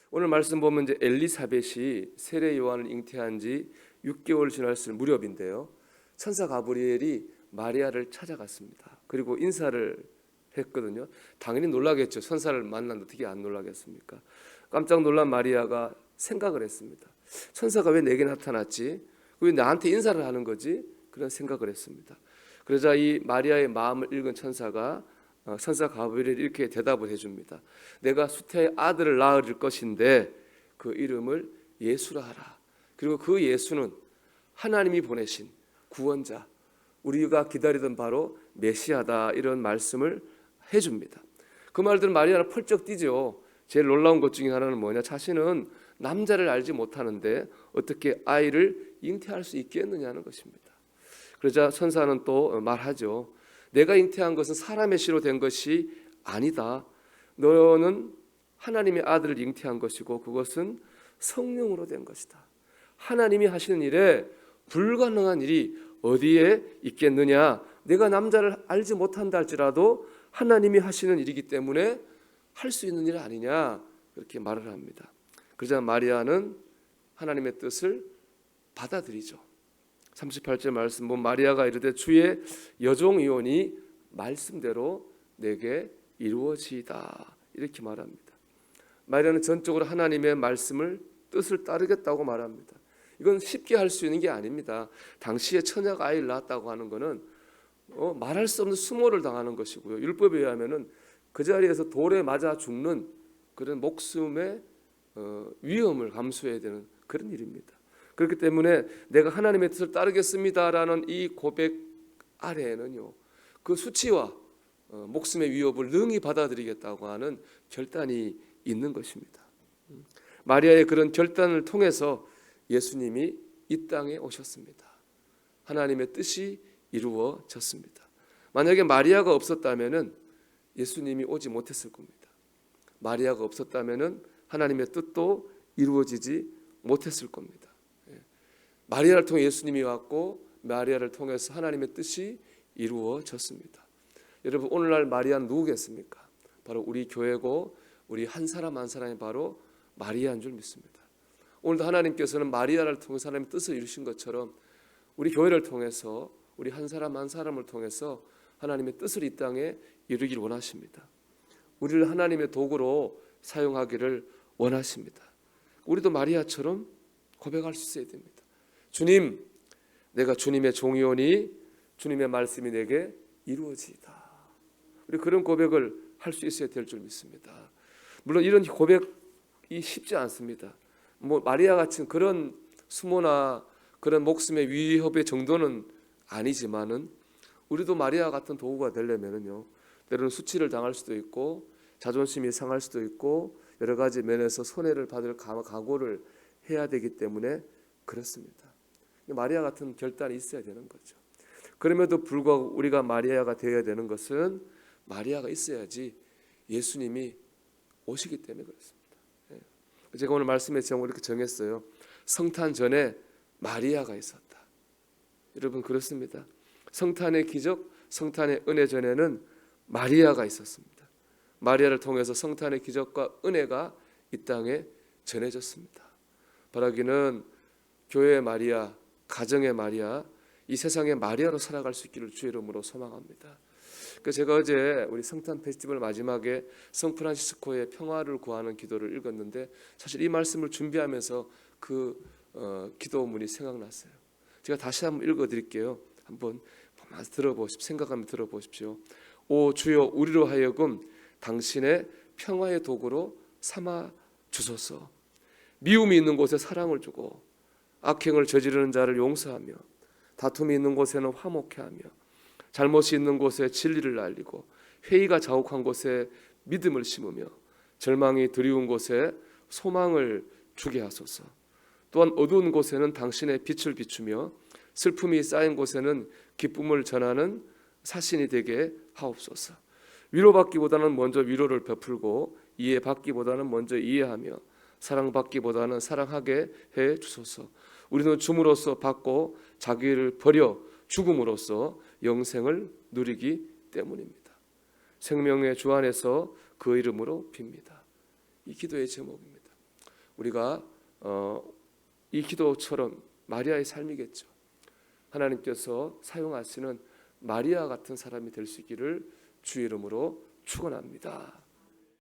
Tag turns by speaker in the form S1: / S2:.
S1: 오늘 말씀 보면 이제 엘리사벳이 세례 요한을 잉태한 지 6개월 지났을 무렵인데요. 천사 가브리엘이 마리아를 찾아갔습니다. 그리고 인사를 했거든요. 당연히 놀라겠죠. 천사를 만났는데 어떻게 안 놀라겠습니까? 깜짝 놀란 마리아가 생각을 했습니다. 천사가 왜 내게 나타났지? 왜 나한테 인사를 하는 거지? 그런 생각을 했습니다. 그러자 이 마리아의 마음을 읽은 천사 가브리엘이 이렇게 대답을 해줍니다. 내가 수태의 아들을 낳을 것인데 그 이름을 예수라 하라. 그리고 그 예수는 하나님이 보내신 구원자, 우리가 기다리던 바로 메시아다, 이런 말씀을 해줍니다. 그 말들은 마리아는 펄쩍 뛰죠. 제일 놀라운 것 중에 하나는 뭐냐? 자신은 남자를 알지 못하는데 어떻게 아이를 잉태할 수 있겠느냐는 것입니다. 그러자 천사는 또 말하죠. 내가 잉태한 것은 사람의 씨로 된 것이 아니다. 너는 하나님의 아들을 잉태한 것이고 그것은 성령으로 된 것이다. 하나님이 하시는 일에 불가능한 일이 어디에 있겠느냐? 내가 남자를 알지 못한다 할지라도 하나님이 하시는 일이기 때문에 할 수 있는 일 아니냐, 그렇게 말을 합니다. 그러자 마리아는 하나님의 뜻을 받아들이죠. 38절 말씀 보면 마리아가 이르되 주의 여종이오니 말씀대로 내게 이루어지이다, 이렇게 말합니다. 마리아는 전적으로 하나님의 말씀을 뜻을 따르겠다고 말합니다. 이건 쉽게 할 수 있는 게 아닙니다. 당시에 처녀가 아이를 낳았다고 하는 것은 말할 수 없는 수모를 당하는 것이고요. 율법에 의하면은 그 자리에서 돌에 맞아 죽는 그런 목숨의 위험을 감수해야 되는 그런 일입니다. 그렇기 때문에 내가 하나님의 뜻을 따르겠습니다라는 이 고백 아래에는요, 그 수치와 목숨의 위협을 능히 받아들이겠다고 하는 결단이 있는 것입니다. 마리아의 그런 결단을 통해서 예수님이 이 땅에 오셨습니다. 하나님의 뜻이 이루어졌습니다. 만약에 마리아가 없었다면은 예수님이 오지 못했을 겁니다. 마리아가 없었다면은 하나님의 뜻도 이루어지지 못했을 겁니다. 마리아를 통해 예수님이 왔고 마리아를 통해서 하나님의 뜻이 이루어졌습니다. 여러분, 오늘날 마리아는 누구겠습니까? 바로 우리 교회고 우리 한 사람 한 사람이 바로 마리아인 줄 믿습니다. 오늘도 하나님께서는 마리아를 통해서 하나님의 뜻을 이루신 것처럼 우리 교회를 통해서 우리 한 사람 한 사람을 통해서 하나님의 뜻을 이 땅에 이루기를 원하십니다. 우리를 하나님의 도구로 사용하기를 원하십니다. 우리도 마리아처럼 고백할 수 있어야 됩니다. 주님, 내가 주님의 종이오니 주님의 말씀이 내게 이루어지이다. 우리 그런 고백을 할 수 있어야 될 줄 믿습니다. 물론 이런 고백이 쉽지 않습니다. 마리아 같은 그런 수모나 그런 목숨의 위협의 정도는 아니지만은 우리도 마리아 같은 도구가 되려면은요, 때로는 수치를 당할 수도 있고 자존심이 상할 수도 있고 여러 가지 면에서 손해를 받을 각오를 해야 되기 때문에 그렇습니다. 마리아 같은 결단이 있어야 되는 거죠. 그럼에도 불구하고 우리가 마리아가 되어야 되는 것은 마리아가 있어야지 예수님이 오시기 때문에 그렇습니다. 제가 오늘 말씀의 제목을 이렇게 정했어요. 성탄 전에 마리아가 있었다. 여러분, 그렇습니다. 성탄의 기적, 성탄의 은혜 전에는 마리아가 있었습니다. 마리아를 통해서 성탄의 기적과 은혜가 이 땅에 전해졌습니다. 바라기는 교회의 마리아, 가정의 마리아, 이 세상의 마리아로 살아갈 수 있기를 주의 이름으로 소망합니다. 제가 어제 우리 성탄 페스티벌 마지막에 성프란시스코의 평화를 구하는 기도를 읽었는데 사실 이 말씀을 준비하면서 그 기도문이 생각났어요. 제가 다시 한번 읽어드릴게요. 한번 생각하며 들어보십시오. 오 주여, 우리로 하여금 당신의 평화의 도구로 삼아 주소서. 미움이 있는 곳에 사랑을 주고 악행을 저지르는 자를 용서하며 다툼이 있는 곳에는 화목케 하며 잘못이 있는 곳에 진리를 알리고 회의가 자욱한 곳에 믿음을 심으며 절망이 드리운 곳에 소망을 주게 하소서. 또한 어두운 곳에는 당신의 빛을 비추며 슬픔이 쌓인 곳에는 기쁨을 전하는 사신이 되게 하옵소서. 위로받기보다는 먼저 위로를 베풀고 이해받기보다는 먼저 이해하며 사랑받기보다는 사랑하게 해 주소서. 우리는 줌으로써 받고 자기를 버려 죽음으로써 영생을 누리기 때문입니다. 생명의 주 안에서 그 이름으로 빕니다. 이 기도의 제목입니다. 우리가 이 기도처럼 마리아의 삶이겠죠. 하나님께서 사용하시는 마리아 같은 사람이 될 수 있기를 주의 이름으로 축원합니다.